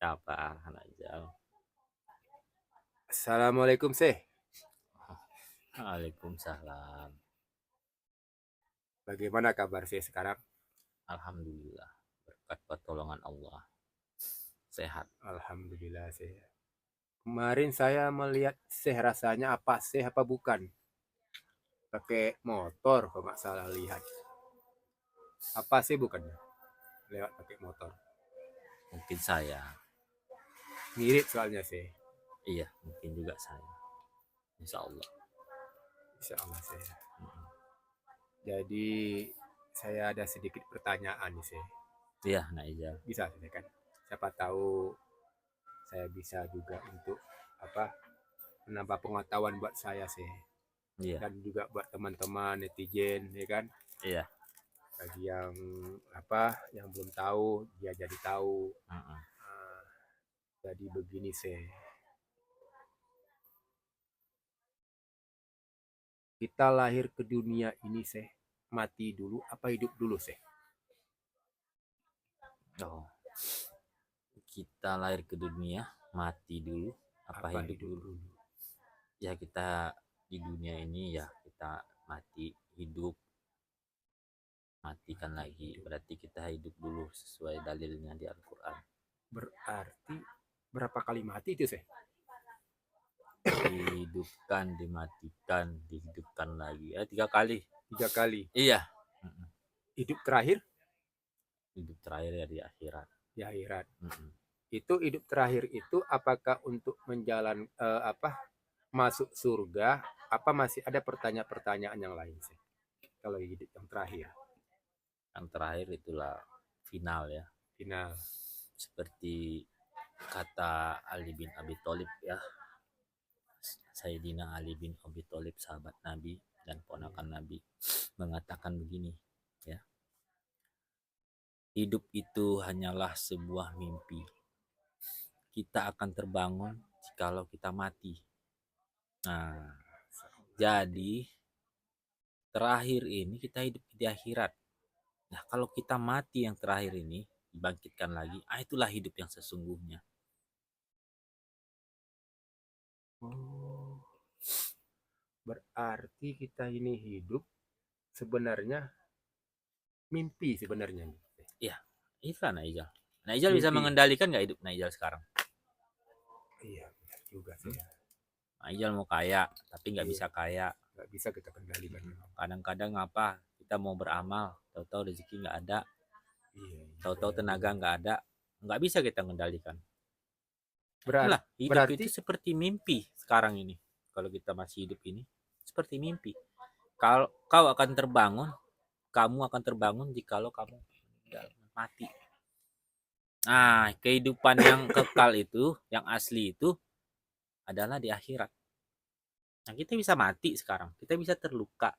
Apa Najal? Assalamualaikum Syekh. Waalaikumsalam. Bagaimana kabar Syekh sekarang? Alhamdulillah, berkat pertolongan Allah sehat. Alhamdulillah Syekh. Kemarin saya melihat Syekh, rasanya apa Syekh apa bukan? Pakai motor kalau nggak salah lihat. Apa sih bukannya? Lewat pakai motor. Mungkin saya, Mirip soalnya Syekh. iya mungkin juga saya. Insya Allah. Insya Allah Syekh. Mm-mm. Jadi saya ada sedikit pertanyaan nih Syekh. Iya Najal. Bisa Syekh kan? Siapa tahu saya bisa juga untuk apa menambah pengetahuan buat saya Syekh. Iya, Dan juga buat teman-teman netizen ya kan. iya. Bagi yang apa yang belum tahu dia jadi tahu. Mm-mm. Ah, jadi begini sih, kita lahir ke dunia ini sih, mati dulu apa hidup dulu sih? Oh, kita lahir ke dunia, mati dulu, apa Apa hidup hidup dulu? dulu? Ya kita di dunia ini ya kita mati, hidup, matikan Mati lagi. hidup. Berarti kita hidup dulu sesuai dalilnya di Al-Quran. Berarti berapa kali mati itu sih? Dihidupkan, dimatikan, dihidupkan lagi. 3 kali. 3 kali. Iya. Hidup terakhir Hidup terakhir ya di akhirat. di akhirat. Mm-mm. Itu hidup terakhir itu apakah untuk apa masuk surga? Apa masih ada pertanyaan-pertanyaan yang lain sih? Kalau hidup yang terakhir, Yang terakhir itulah final ya. final. Seperti kata Ali bin Abi Thalib ya. Sayyidina Ali bin Abi Thalib, sahabat Nabi dan ponakan Nabi, mengatakan begini ya. Hidup itu hanyalah sebuah mimpi. Kita akan terbangun jikalau kita mati. Nah, jadi terakhir ini kita hidup di akhirat. Nah, kalau kita mati yang terakhir ini, dibangkitkan lagi, itulah hidup yang sesungguhnya. Oh, berarti kita ini hidup sebenarnya mimpi sebenarnya. Ya, itulah Naijal. Naijal bisa Mimpi. mengendalikan nggak hidup Naijal sekarang? Iya, benar juga Hmm? saya. Naijal mau kaya, tapi nggak Iya, bisa kaya. nggak bisa kita kendalikan. Kadang-kadang apa? Kita mau beramal, tahu-tahu rezeki nggak ada, Iya, tahu-tahu iya, tenaga benar. nggak ada, nggak bisa kita mengendalikan. Nah, itulah Berarti, hidup berarti itu seperti mimpi sekarang ini. Kalau kita masih hidup ini, seperti mimpi. Kalau kau akan terbangun, kamu akan terbangun jikalau kamu meninggal, mati. Nah, kehidupan yang kekal itu, yang asli itu adalah di akhirat. Nah, kita bisa mati sekarang, kita bisa terluka.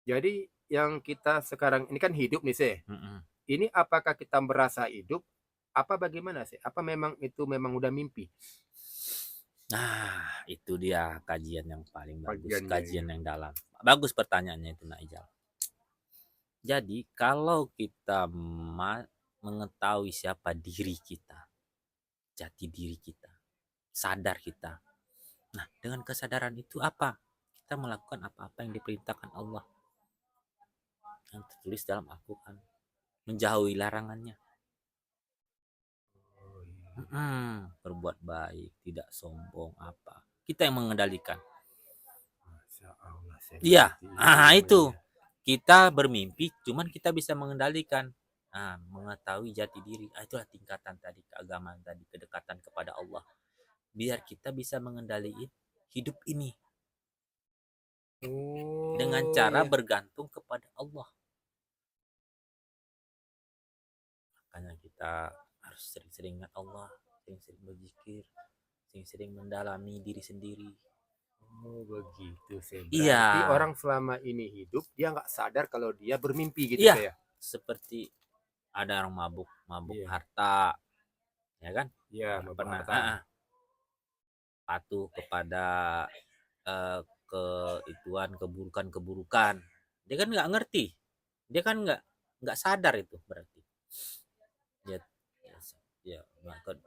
jadi yang kita sekarang ini kan hidup nih sih. Mm-mm. Ini apakah kita merasa hidup? Apa bagaimana sih? Apa memang itu memang udah mimpi? Nah, itu dia kajian yang paling bagus, Bagiannya kajian ya. yang dalam. Bagus pertanyaannya itu, Naijal. Jadi, kalau kita mengetahui siapa diri kita, jati diri kita, sadar kita. Nah, dengan kesadaran itu apa? Kita melakukan apa-apa yang diperintahkan Allah yang tertulis dalam Al-Quran. Menjauhi larangannya. Oh, iya. Berbuat baik, tidak sombong, apa. Kita yang mengendalikan. Masya Allah, saya Iya, berarti itu itu. ilmunya. Kita bermimpi, cuman kita bisa mengendalikan. Nah, mengetahui jati diri. Itulah tingkatan tadi, keagamaan tadi, kedekatan kepada Allah. Biar kita bisa mengendalikan hidup ini dengan Oh cara ya. bergantung kepada Allah. Makanya kita harus sering-sering ingat Allah, sering-sering berzikir, sering-sering mendalami diri sendiri. Oh begitu sih. Iya, Berarti orang selama ini hidup dia nggak sadar kalau dia bermimpi gitu iya, saya. seperti ada orang mabuk, mabuk Iya, harta, ya kan? iya, Nggak mabuk pernah harta. patuh kepada eh, keburukan-keburukan. Dia kan nggak ngerti, dia kan nggak sadar itu berarti. Dia,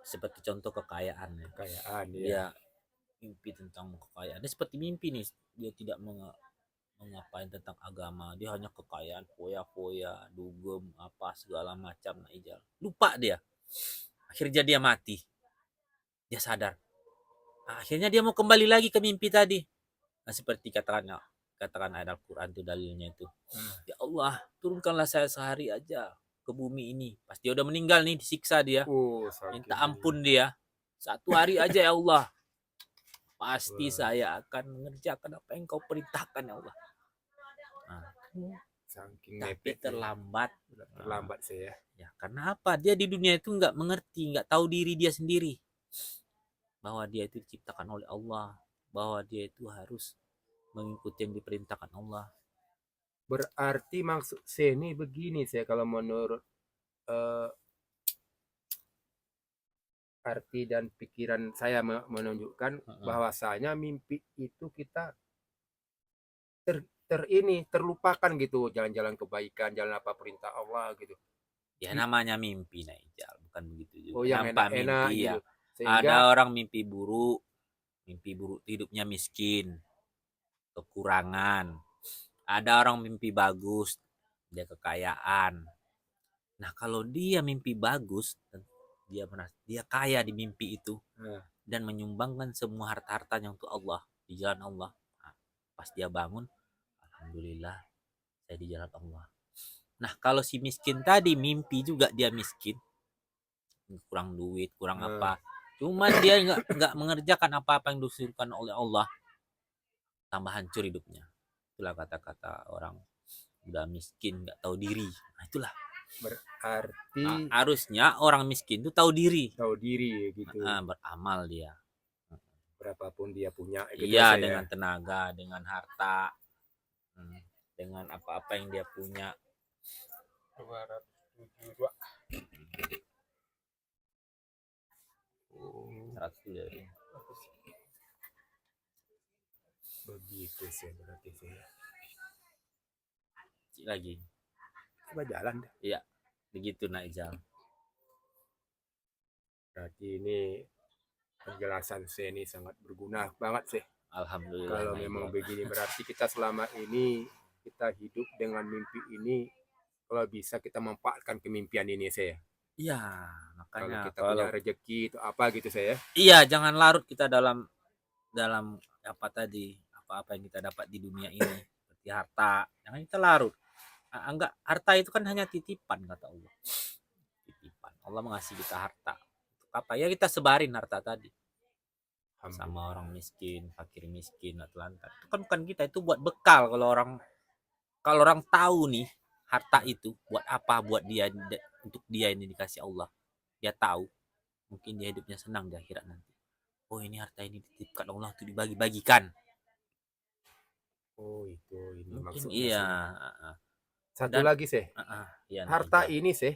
seperti contoh kekayaan ya. Kekayaan ya. Dia mimpi tentang kekayaan. Dia seperti mimpi nih, dia tidak mengapain tentang agama, dia hanya kekayaan, foya-foya, dugem, apa segala macam. Nah, Ijal lupa dia, akhirnya dia mati, dia sadar. Nah, akhirnya dia mau kembali lagi ke mimpi tadi. Nah, seperti katakan ayat Al-Quran itu dalilnya itu, ya Allah turunkanlah saya sehari aja ke bumi ini. Pas dia udah meninggal nih, disiksa dia, minta ampun dia, 1 hari aja ya Allah, pasti saya akan mengerjakan apa yang kau perintahkan ya Allah. Nah, Saking tapi terlambat. Terlambat saya. Ya, karena apa? Dia di dunia itu nggak mengerti, nggak tahu diri dia sendiri, bahwa dia itu diciptakan oleh Allah, bahwa dia itu harus mengikuti yang diperintahkan Allah. Berarti maksud saya ini begini, saya kalau menurut arti dan pikiran saya menunjukkan bahwasanya mimpi itu kita terlupakan gitu, jalan-jalan kebaikan, jalan apa perintah Allah gitu. Ya namanya mimpi, Naijal, bukan begitu juga. Oh, yang enak-enak mimpi, gitu. Ya. Sehingga ada orang mimpi buruk hidupnya miskin, kekurangan. Ada orang mimpi bagus, dia kekayaan. Nah, kalau dia mimpi bagus, dia kaya di mimpi itu, dan menyumbangkan semua harta-hartanya untuk Allah, di jalan Allah. Nah, pas dia bangun, alhamdulillah saya di jalan Allah. Nah, kalau si miskin tadi mimpi juga dia miskin, kurang duit, kurang apa, cuman dia nggak mengerjakan apa-apa yang disuruhkan oleh Allah, tambah hancur hidupnya. Itulah kata-kata orang udah miskin nggak tahu diri. Nah, itulah berarti harusnya orang miskin itu tahu diri gitu. Beramal dia berapapun dia punya gitu. Iya, dengan tenaga, dengan harta, dengan apa-apa yang dia punya. 272 begitu sih berarti sih. Lagi coba jalan deh. Iya, begitu Naijal. Berarti ini penjelasan saya ini sangat berguna banget sih. Alhamdulillah. Kalau memang begini berarti kita selama ini kita hidup dengan mimpi ini, kalau bisa kita manfaatkan kemimpian ini saya. Iya, makanya kalau kita punya rezeki itu apa gitu saya. Iya, jangan larut kita dalam apa tadi, apa-apa yang kita dapat di dunia ini seperti harta. Jangan kita larut. Enggak, harta itu kan hanya titipan kata Allah. Titipan. Allah mengasih kita harta. Untuk apa? Ya kita sebarin harta tadi sama orang miskin, fakir miskin, Atlanta. Itu kan bukan kita, itu buat bekal. Kalau orang tahu nih harta itu buat apa, buat dia, untuk dia ini dikasih Allah, dia tahu, mungkin dia hidupnya senang di akhirat nanti. Oh, ini harta ini dititipkan Allah untuk dibagi-bagikan. Oh, itu ini mungkin maksudnya. Iya. Satu lagi sih. Ya, harta ini sih,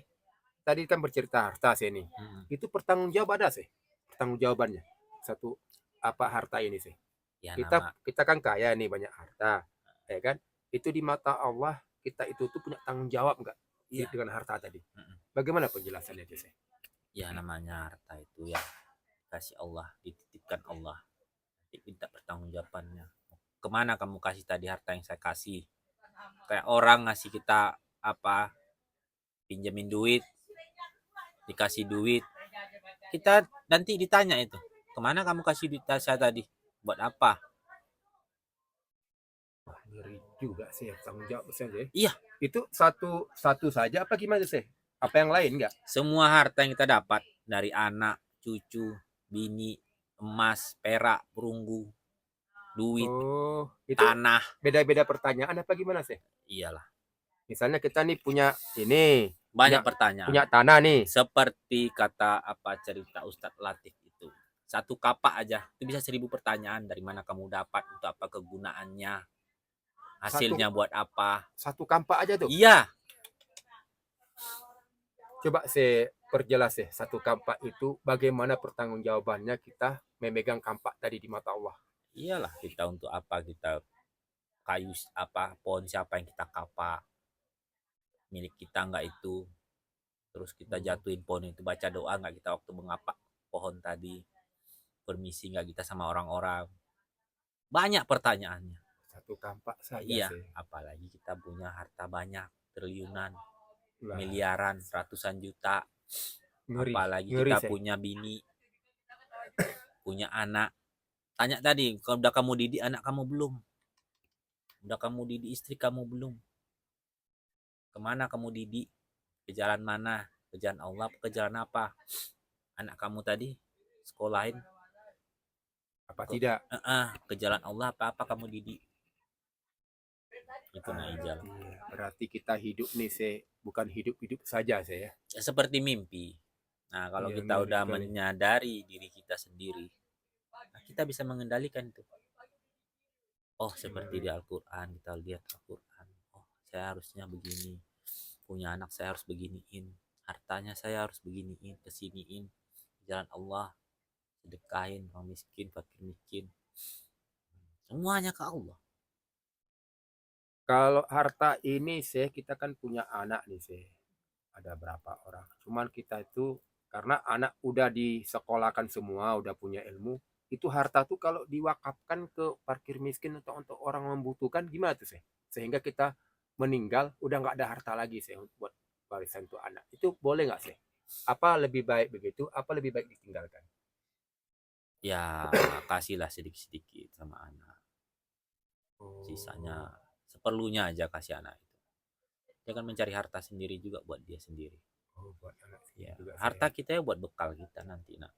tadi kan bercerita harta sih ini. Itu pertanggungjawab ada sih, pertanggungjawabannya. Satu apa harta ini sih? Ya, kita kan kaya nih, banyak harta, ya kan? Itu di mata Allah kita itu tuh punya tanggung jawab enggak? Iya. Dengan harta tadi. Bagaimana penjelasannya itu sih? Ya, namanya harta itu ya kasih Allah, dititipkan Allah, minta pertanggungjawabannya. Kemana kamu kasih tadi harta yang saya kasih? Kayak orang ngasih kita apa, pinjemin duit, dikasih duit, kita nanti ditanya itu, kemana kamu kasih duit saya tadi, buat apa? Ngeri juga sih ya, tanggung jawab saja. Iya. Itu satu saja apa gimana sih? Apa yang lain enggak? Semua harta yang kita dapat dari anak, cucu, bini, emas, perak, perunggu, duit, itu tanah. Beda-beda pertanyaan apa gimana sih? Iyalah. Misalnya kita nih punya ini, banyak pertanyaan. Punya tanah nih. Seperti kata apa cerita Ustadz Latif itu. Satu kapak aja itu bisa 1000 pertanyaan. Dari mana kamu dapat, untuk apa kegunaannya, hasilnya buat apa? Satu kampak aja tuh? Iya. Coba saya perjelas ya, satu kampak itu bagaimana pertanggungjawabannya kita memegang kampak tadi di mata Allah. Iyalah, kita untuk apa, kita kayu apa, pohon siapa yang kita kapak, milik kita enggak itu. Terus kita jatuhin pohon itu, baca doa nggak kita waktu mengapak pohon tadi, permisi nggak kita sama orang-orang. Banyak pertanyaannya. Satu kampak saja Iya, sih. apalagi kita punya harta banyak, triliunan, Lah, miliaran, ratusan juta. ngeri, Apalagi ngeri kita sih. punya bini, punya anak. Tanya tadi, kalau udah kamu didik anak kamu belum? Udah kamu didik istri kamu belum? Kemana kamu didik? Ke jalan mana? Ke jalan Allah, ke jalan apa? Anak kamu tadi sekolahin Apa ke tidak? ke jalan Allah apa kamu didik? Itu Naijal. Iya, berarti kita hidup nih sih, bukan hidup-hidup saja saya. Ya, seperti mimpi. Nah, kalau Iya, kita ngeri udah sekali. menyadari diri kita sendiri, nah kita bisa mengendalikan itu. Oh, seperti di Al-Quran, kita lihat Al-Quran. Oh, saya harusnya begini. Punya anak saya harus beginiin. Hartanya saya harus beginiin, kesiniin. Jalan Allah, sedekahin orang miskin, fakir miskin. Semuanya ke Allah. Kalau harta ini sih, kita kan punya anak nih sih. Ada berapa orang. Cuman kita itu, karena anak udah disekolahkan semua, udah punya ilmu, itu harta tuh kalau diwakafkan ke parkir miskin atau untuk orang membutuhkan, gimana tuh sih? Sehingga kita meninggal, udah nggak ada harta lagi sih buat warisan tuh anak. Itu boleh nggak sih? Apa lebih baik begitu? Apa lebih baik ditinggalkan? Ya, kasihlah sedikit-sedikit sama anak. Sisanya Oh, seperlunya aja kasih anak itu. Dia kan mencari harta sendiri juga buat dia sendiri. oh buat anak Ya, sendiri juga harta saya. kita ya buat bekal kita nanti nak.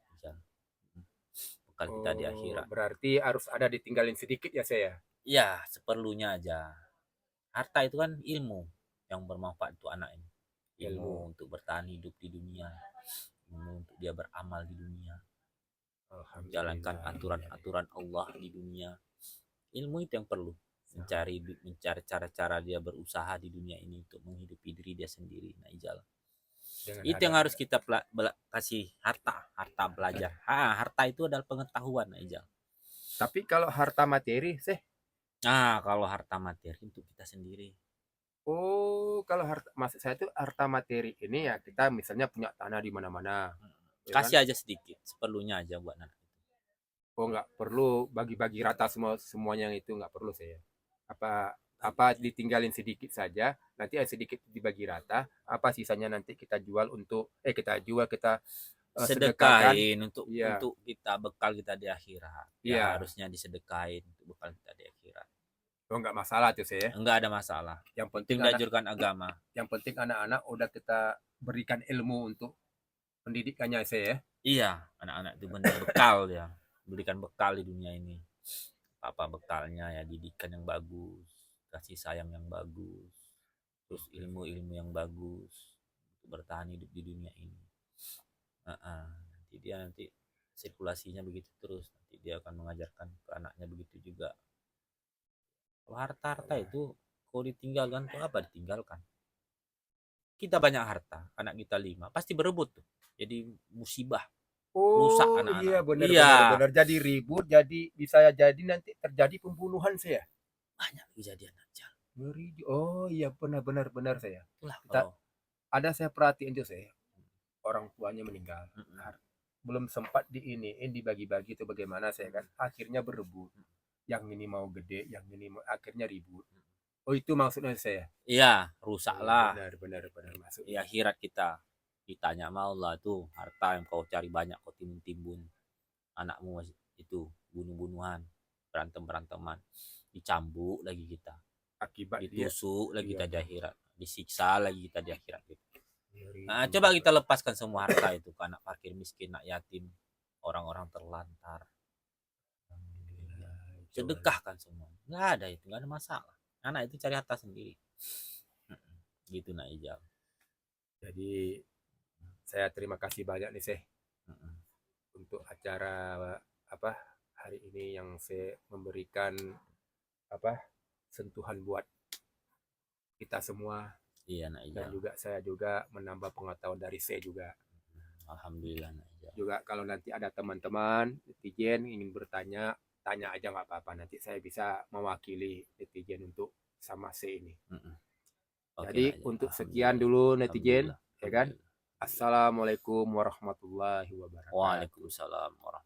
Bekal kita di Oh, akhirat. berarti harus ada ditinggalin sedikit ya saya. Ya, seperlunya aja. Harta itu kan ilmu yang bermanfaat untuk anak ini. Ilmu Ilmu. untuk bertahan hidup di dunia, ilmu untuk dia beramal di dunia, menjalankan Alhamdulillah. Iya, iya. aturan-aturan Allah di dunia. Ilmu itu yang perlu, mencari cara-cara dia berusaha di dunia ini untuk menghidupi diri dia sendiri. Nah, jalan Dengan itu yang ada. harus kita kasih. Harta belajar. Harta itu adalah pengetahuan. Nah, Ijal. Tapi kalau harta materi sih, Nah, kalau harta materi untuk kita sendiri. oh kalau harta maksud saya itu harta materi ini ya kita misalnya punya tanah di mana-mana, ya kan? Kasih aja sedikit, seperlunya aja buat anak. Oh nggak perlu bagi-bagi rata semuanya yang itu nggak perlu saya. Apa apa ditinggalin sedikit saja, nanti ada sedikit dibagi rata, apa sisanya nanti kita jual untuk kita jual kita sedekahkan. Sedekahin untuk Iya, kita bekal kita di akhirat. Ya iya. harusnya disedekahin untuk bekal kita di akhirat. Oh nggak masalah tuh saya. Enggak ada masalah. Yang Penting penting anak dianjurkan agama. yang penting anak-anak udah kita berikan ilmu untuk pendidikannya saya ya. Iya, anak-anak itu benar bekal ya. Berikan bekal di dunia ini. Apa bekalnya ya, didikan yang bagus, kasih sayang yang bagus, terus ilmu-ilmu yang bagus untuk bertahan hidup di dunia ini. Nanti dia nanti sirkulasinya begitu terus, nanti dia akan mengajarkan ke anaknya begitu juga. Kalau harta-harta itu kalau ditinggalkan tuh apa ditinggalkan? Kita banyak harta, anak kita 5, pasti berebut tuh. Jadi musibah, rusak Oh anak-anak. iya benar Iya, benar benar jadi ribut jadi bisa jadi nanti terjadi pembunuhan saya. banyak kejadian aja. Ngeri. Oh iya benar benar benar saya. Itulah Kita kalau ada saya perhatiin tuh saya orang tuanya meninggal. mm-mm, Belum sempat diiniin dibagi-bagi itu bagaimana saya kan akhirnya berebut. Yang ini mau gede, yang ini mau akhirnya ribut. Oh itu maksudnya saya. iya, Oh rusaklah benar benar benar di maksudnya. akhirat kita. Ditanya sama Allah tuh, harta yang kau cari banyak kau timbun-timbun, anakmu itu bunuh-bunuhan, berantem-beranteman, dicambuk lagi kita, Akibat dia. ditusuk lagi Iya kita di tuh. akhirat, disiksa lagi kita di akhirat gitu. Ngeri Nah, coba juga. kita lepaskan semua harta itu ke anak fakir miskin, anak yatim, orang-orang terlantar. Alhamdulillah. Coba. Sedekahkan semua. Nggak ada itu, nggak ada masalah. Anak itu cari harta sendiri. Gitu nak Ijal. Jadi saya terima kasih banyak nih Seh untuk acara apa hari ini yang saya memberikan apa sentuhan buat kita semua Iya nak dan Ijal. juga saya juga menambah pengetahuan dari saya juga. Alhamdulillah nak Ijal. Juga kalau nanti ada teman-teman netizen ingin bertanya, tanya aja nggak apa-apa. Nanti saya bisa mewakili netizen untuk sama saya ini. Oke Jadi nak Ijal. untuk sekian Alhamdulillah. dulu netizen, Alhamdulillah. ya kan? Alhamdulillah. Assalamualaikum warahmatullahi wabarakatuh. Waalaikumsalam warahmatullahi